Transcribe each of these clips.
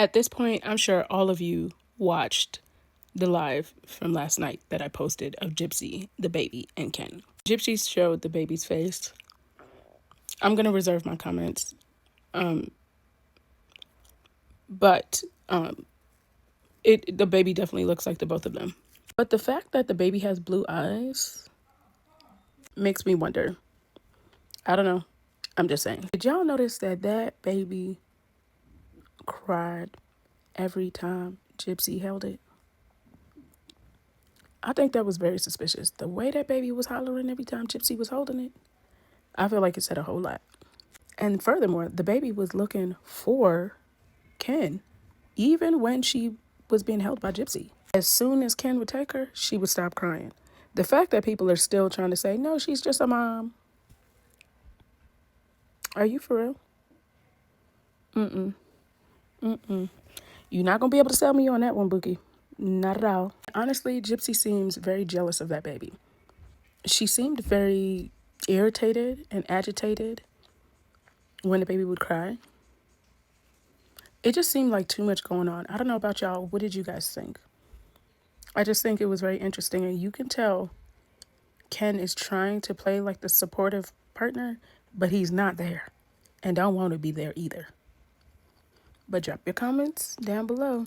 At this point, I'm sure all of you watched the live from last night that I posted of Gypsy, the baby, and Ken. Gypsy showed the baby's face. I'm going to reserve my comments. But the baby definitely looks like the both of them. But the fact that the baby has blue eyes makes me wonder. I don't know. I'm just saying. Did y'all notice that that baby cried every time Gypsy held it? I think that was very suspicious. The way that baby was hollering every time Gypsy was holding it, I feel like it said a whole lot. And furthermore, the baby was looking for Ken, even when she was being held by Gypsy. As soon as Ken would take her, she would stop crying. The fact that people are still trying to say, no, she's just a mom. Are you for real? You're not going to be able to sell me on that one, Bookie. Not at all. Honestly, Gypsy seems very jealous of that baby. She seemed very irritated and agitated when the baby would cry. It just seemed like too much going on. I don't know about y'all. What did you guys think? I just think it was very interesting. And you can tell Ken is trying to play like the supportive partner, but he's not there and don't want to be there either. But drop your comments down below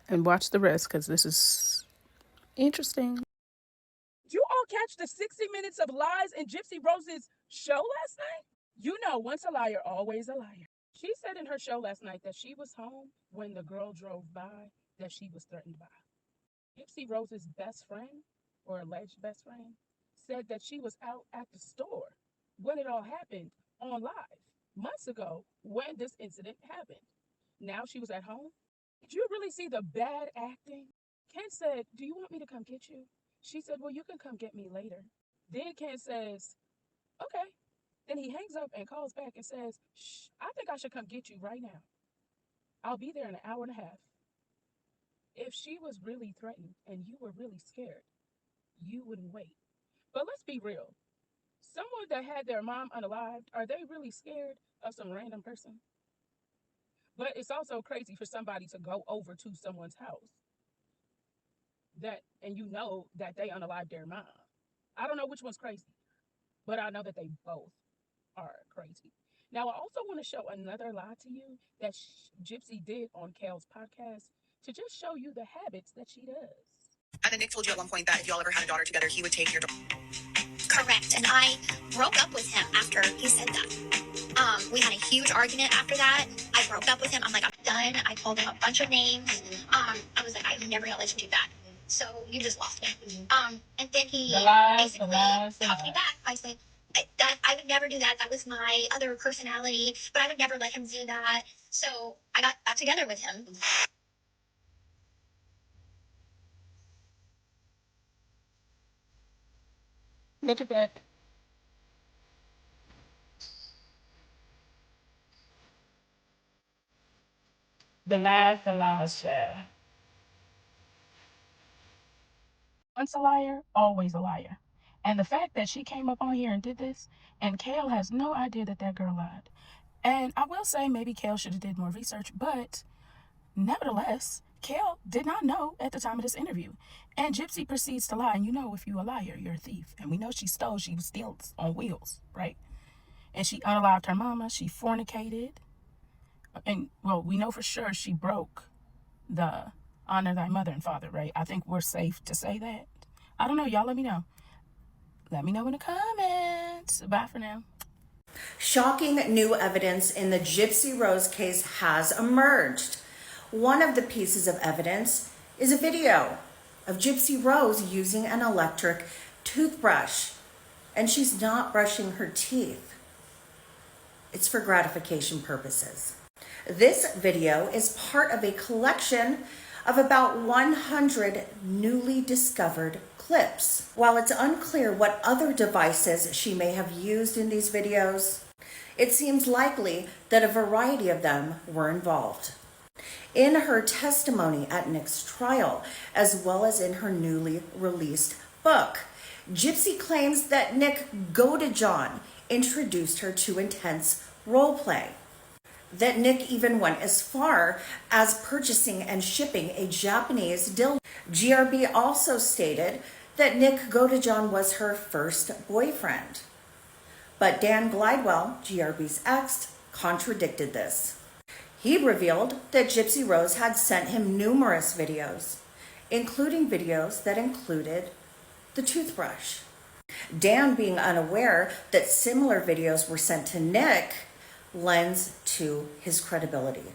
and watch the rest because this is interesting. Did you all catch the 60 minutes of lies in Gypsy Rose's show last night? You know, once a liar, always a liar. She said in her show last night that she was home when the girl drove by that she was threatened by. Gypsy Rose's best friend, or alleged best friend, said that she was out at the store when it all happened on live months ago when this incident happened. Now she was at home. Did you really see the bad acting? Ken said, do you want me to come get you? She said, well, you can come get me later. Then Ken says, okay. Then he hangs up and calls back and says, shh, I think I should come get you right now. I'll be there in an hour and a half. If she was really threatened and you were really scared, you wouldn't wait. But let's be real. Someone that had their mom unalived, are they really scared of some random person? But it's also crazy for somebody to go over to someone's house and you know that they unalived their mom. I don't know which one's crazy, but I know that they both are crazy. Now, I also want to show another lie to you that Gypsy did on Kale's podcast to just show you the habits that she does. And then Nick told you at one point that if y'all ever had a daughter together, he would take your daughter. Correct. And I broke up with him after he said that. We had a huge argument after that. I broke up with him. I'm like, I'm done. I told him a bunch of names. I was like, I'm never gonna let you do that. So you just lost me. And then he basically talked me back. I said that I would never do that. That was my other personality, but I would never let him do that. So I got back together with him. Look at that. The last share. Once a liar, always a liar. And the fact that she came up on here and did this, and Kale has no idea that that girl lied. And I will say maybe Kale should have did more research, but nevertheless, Kale did not know at the time of this interview. And Gypsy proceeds to lie. And you know, if you're a liar, you're a thief. And we know she stole, she was still on wheels, right? And she unalived her mama, she fornicated. And, well, we know for sure she broke the honor thy mother and father, right? I think we're safe to say that. I don't know. Y'all let me know. Let me know in the comments. Bye for now. Shocking new evidence in the Gypsy Rose case has emerged. One of the pieces of evidence is a video of Gypsy Rose using an electric toothbrush, and she's not brushing her teeth. It's for gratification purposes. This video is part of a collection of about 100 newly discovered clips. While it's unclear what other devices she may have used in these videos, it seems likely that a variety of them were involved. In her testimony at Nick's trial, as well as in her newly released book, Gypsy claims that Nick GODEJOHN introduced her to intense role play. that Nick even went as far as purchasing and shipping a Japanese dildo. GRB also stated that Nick GODEJOHN was her first boyfriend. But Dan Glidewell, GRB's ex, contradicted this. He revealed that Gypsy Rose had sent him numerous videos, including videos that included the toothbrush. Dan, being unaware that similar videos were sent to Nick, lends to his credibility.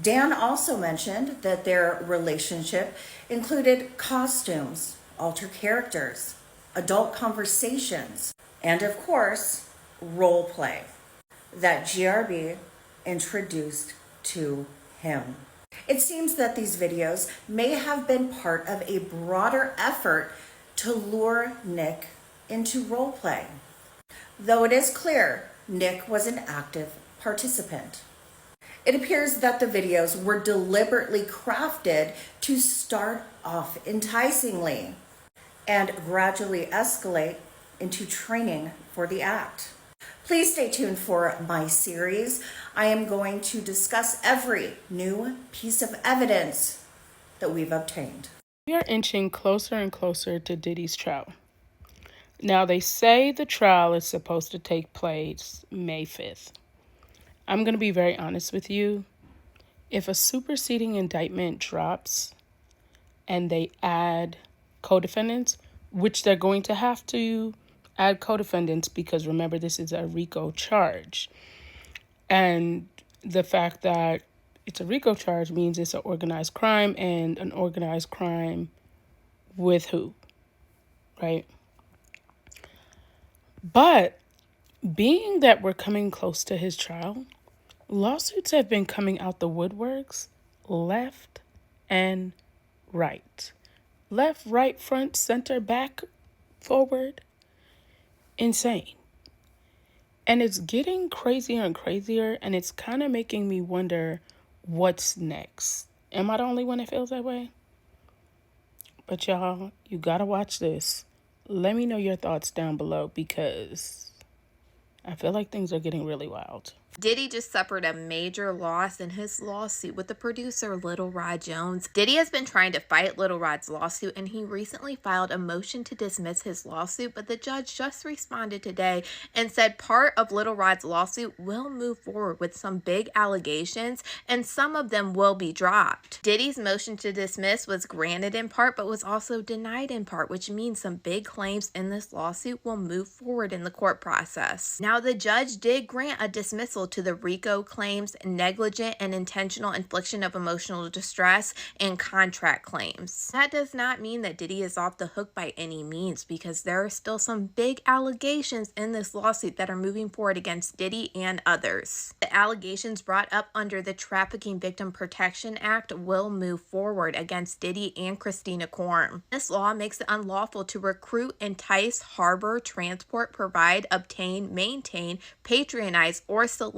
Dan also mentioned that their relationship included costumes, altered characters, adult conversations, and of course, role play that GRB introduced to him. It seems that these videos may have been part of a broader effort to lure Nick into role play, though it is clear Nick was an active participant. It appears that the videos were deliberately crafted to start off enticingly and gradually escalate into training for the act. Please stay tuned for my series. I am going to discuss every new piece of evidence that we've obtained. We are inching closer and closer to Diddy's trial. Now, they say the trial is supposed to take place May 5th. I'm going to be very honest with you. If a superseding indictment drops and they add co-defendants, which they're going to have to add co-defendants because remember, this is a RICO charge. And the fact that it's a RICO charge means it's an organized crime, and an organized crime with who, right? But being that we're coming close to his trial, lawsuits have been coming out the woodworks left and right. Left, right, front, center, back, forward. Insane. And it's getting crazier and crazier, and it's kind of making me wonder what's next. Am I the only one that feels that way? But y'all, you gotta watch this. Let me know your thoughts down below because I feel like things are getting really wild. Diddy just suffered a major loss in his lawsuit with the producer Little Rod Jones. Diddy has been trying to fight Little Rod's lawsuit, and he recently filed a motion to dismiss his lawsuit, but the judge just responded today and said part of Little Rod's lawsuit will move forward with some big allegations, and some of them will be dropped. Diddy's motion to dismiss was granted in part, but was also denied in part, which means some big claims in this lawsuit will move forward in the court process. Now, the judge did grant a dismissal to the RICO claims, negligent and intentional infliction of emotional distress, and contract claims. That does not mean that Diddy is off the hook by any means, because there are still some big allegations in this lawsuit that are moving forward against Diddy and others. The allegations brought up under the Trafficking Victim Protection Act will move forward against Diddy and Christina Korm. This law makes it unlawful to recruit, entice, harbor, transport, provide, obtain, maintain, patronize, or solicit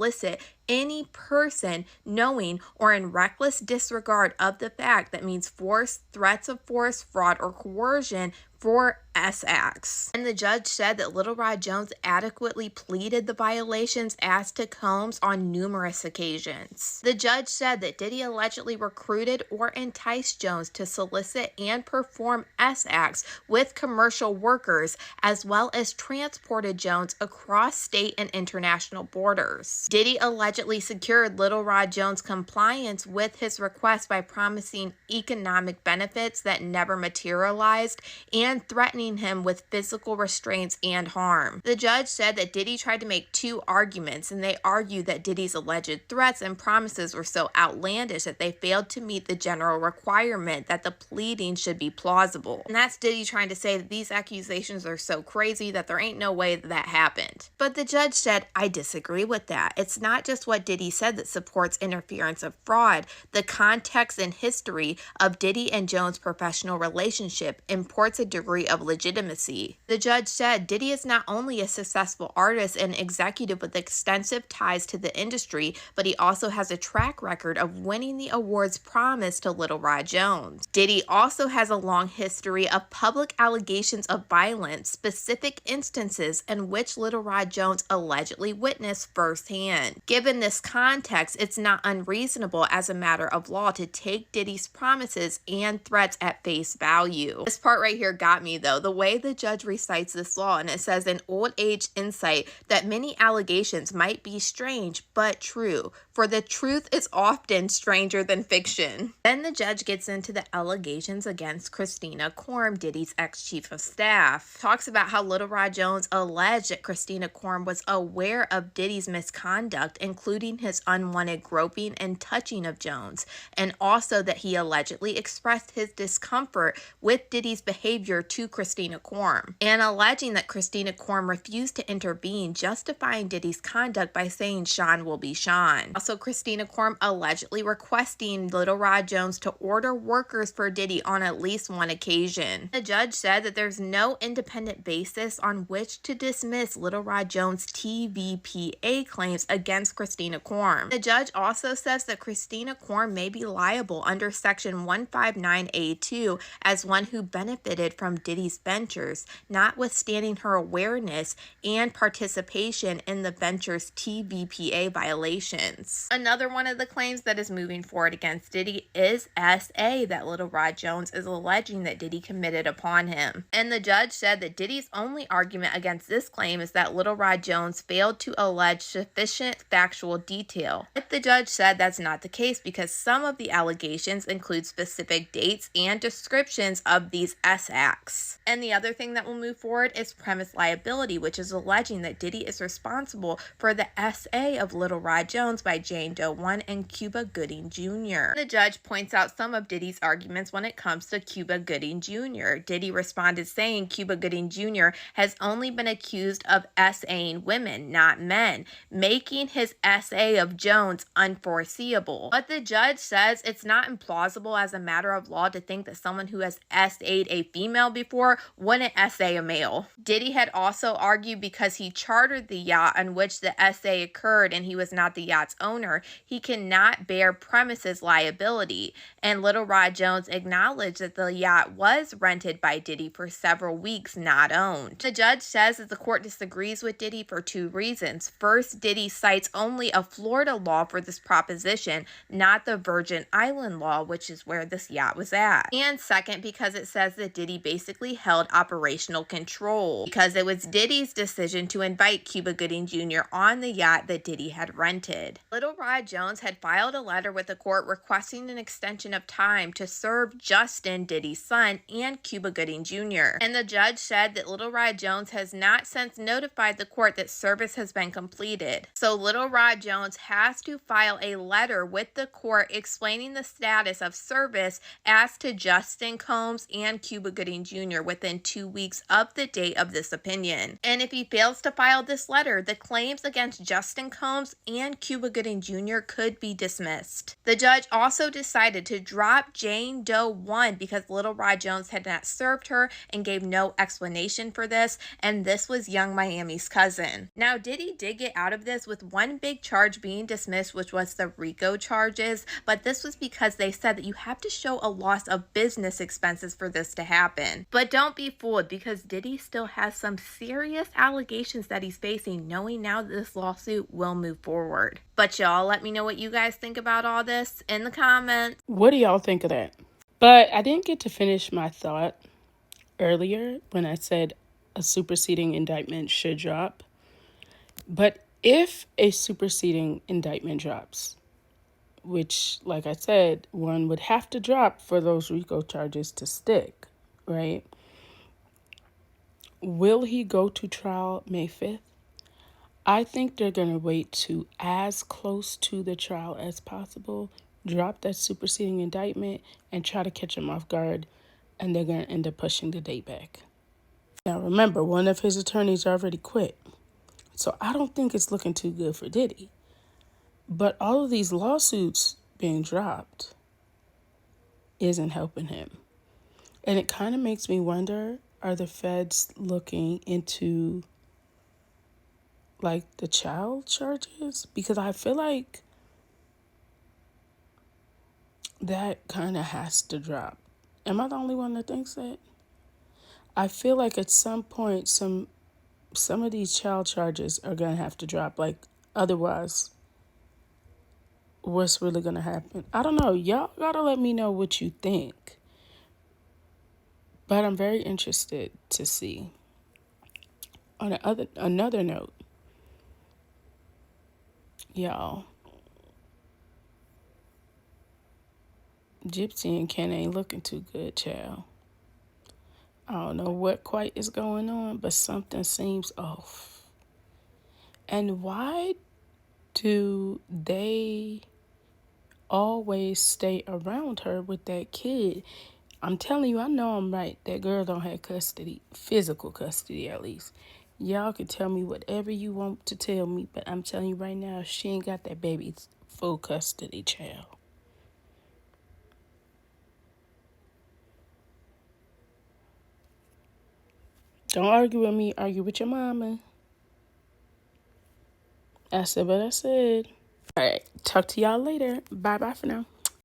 any person knowing or in reckless disregard of the fact that means force, threats of force, fraud, or coercion for S acts. And the judge said that Little Rod Jones adequately pleaded the violations as to Combs on numerous occasions. The judge said that Diddy allegedly recruited or enticed Jones to solicit and perform S acts with commercial workers, as well as transported Jones across state and international borders. Diddy allegedly secured Little Rod Jones' compliance with his request by promising economic benefits that never materialized and threatening him with physical restraints and harm. The judge said that Diddy tried to make two arguments, and they argued that Diddy's alleged threats and promises were so outlandish that they failed to meet the general requirement that the pleading should be plausible. And that's Diddy trying to say that these accusations are so crazy that there ain't no way that happened. But the judge said, I disagree with that. It's not just what Diddy said that supports interference of fraud. The context and history of Diddy and Jones' professional relationship imports a degree of legitimacy. The judge said Diddy is not only a successful artist and executive with extensive ties to the industry, but he also has a track record of winning the awards promised to Little Rod Jones. Diddy also has a long history of public allegations of violence, specific instances in which Little Rod Jones allegedly witnessed firsthand. Given Given this context, it's not unreasonable as a matter of law to take Diddy's promises and threats at face value. This part right here got me though. The way the judge recites this law, and it says an old age insight that many allegations might be strange but true, for the truth is often stranger than fiction. Then the judge gets into the allegations against Christina Korm, Diddy's ex-chief of staff. Talks about how Little Rod Jones alleged that Christina Korm was aware of Diddy's misconduct, including his unwanted groping and touching of Jones, and also that he allegedly expressed his discomfort with Diddy's behavior to Christina Korm, and alleging that Christina Korm refused to intervene, justifying Diddy's conduct by saying Sean will be Sean. Also, Christina Korm allegedly requesting Little Rod Jones to order workers for Diddy on at least one occasion. The judge said that there's no independent basis on which to dismiss Little Rod Jones' TVPA claims against Christina Korm. The judge also says that Christina Korm may be liable under Section 159A2 as one who benefited from Diddy's ventures, notwithstanding her awareness and participation in the venture's TVPA violations. Another one of the claims that is moving forward against Diddy is SA that Little Rod Jones is alleging that Diddy committed upon him. And the judge said that Diddy's only argument against this claim is that Little Rod Jones failed to allege sufficient factual detail. But the judge said that's not the case because some of the allegations include specific dates and descriptions of these S acts. And the other thing that will move forward is premise liability, which is alleging that Diddy is responsible for the SA of Little Rod Jones by Jane Doe 1 and Cuba Gooding Jr. The judge points out some of Diddy's arguments when it comes to Cuba Gooding Jr. Diddy responded saying Cuba Gooding Jr. has only been accused of SAing women, not men, making his SA of Jones unforeseeable. But the judge says it's not implausible as a matter of law to think that someone who has SA'd a female before wouldn't SA a male. Diddy had also argued because he chartered the yacht on which the SA occurred and he was not the yacht's owner, he cannot bear premises liability. And Little Rod Jones acknowledged that the yacht was rented by Diddy for several weeks, not owned. The judge says that the court disagrees with Diddy for two reasons. First, Diddy cites only a Florida law for this proposition, not the Virgin Island law, which is where this yacht was at. And second, because it says that Diddy basically held operational control, because it was Diddy's decision to invite Cuba Gooding Jr. on the yacht that Diddy had rented. Little Rod Jones had filed a letter with the court requesting an extension of time to serve Justin, Diddy's son, and Cuba Gooding Jr. And the judge said that Little Rod Jones has not since notified the court that service has been completed. So Little Rod Jones has to file a letter with the court explaining the status of service as to Justin Combs and Cuba Gooding Jr. within 2 weeks of the date of this opinion. And if he fails to file this letter, the claims against Justin Combs and Cuba Gooding Jr. could be dismissed. The judge also decided to drop Jane Doe 1 because Little Rod Jones had not served her and gave no explanation for this, and this was Young Miami's cousin. Now, Diddy did get out of this with one big charge being dismissed, which was the RICO charges, but this was because they said that you have to show a loss of business expenses for this to happen. But don't be fooled, because Diddy still has some serious allegations that he's facing, knowing now that this lawsuit will move forward. But y'all, let me know what you guys think about all this in the comments. What do y'all think of that? But I didn't get to finish my thought earlier when I said a superseding indictment should drop. But if a superseding indictment drops, which, like I said, one would have to drop for those RICO charges to stick, right? Will he go to trial May 5th? I think they're going to wait to as close to the trial as possible, drop that superseding indictment, and try to catch him off guard, and they're going to end up pushing the date back. Now, remember, one of his attorneys already quit, so I don't think it's looking too good for Diddy. But all of these lawsuits being dropped isn't helping him. And it kind of makes me wonder, are the feds looking into like the child charges? Because I feel like that kind of has to drop. Am I the only one that thinks that? I feel like at some point some of these child charges are going to have to drop. Like, otherwise what's really gonna happen. I don't know. Y'all gotta let me know what you think. But I'm very interested to see. On another note, y'all, Gypsy and Ken ain't looking too good, child. I don't know what quite is going on, but something seems off. And why do they always stay around her with that kid? I'm telling you, I know I'm right. That girl don't have custody, physical custody at least. Y'all can tell me whatever you want to tell me, but I'm telling you right now, she ain't got that baby's full custody, child. Don't argue with me, argue with your mama. I said what I said. All right, talk to y'all later. Bye-bye for now.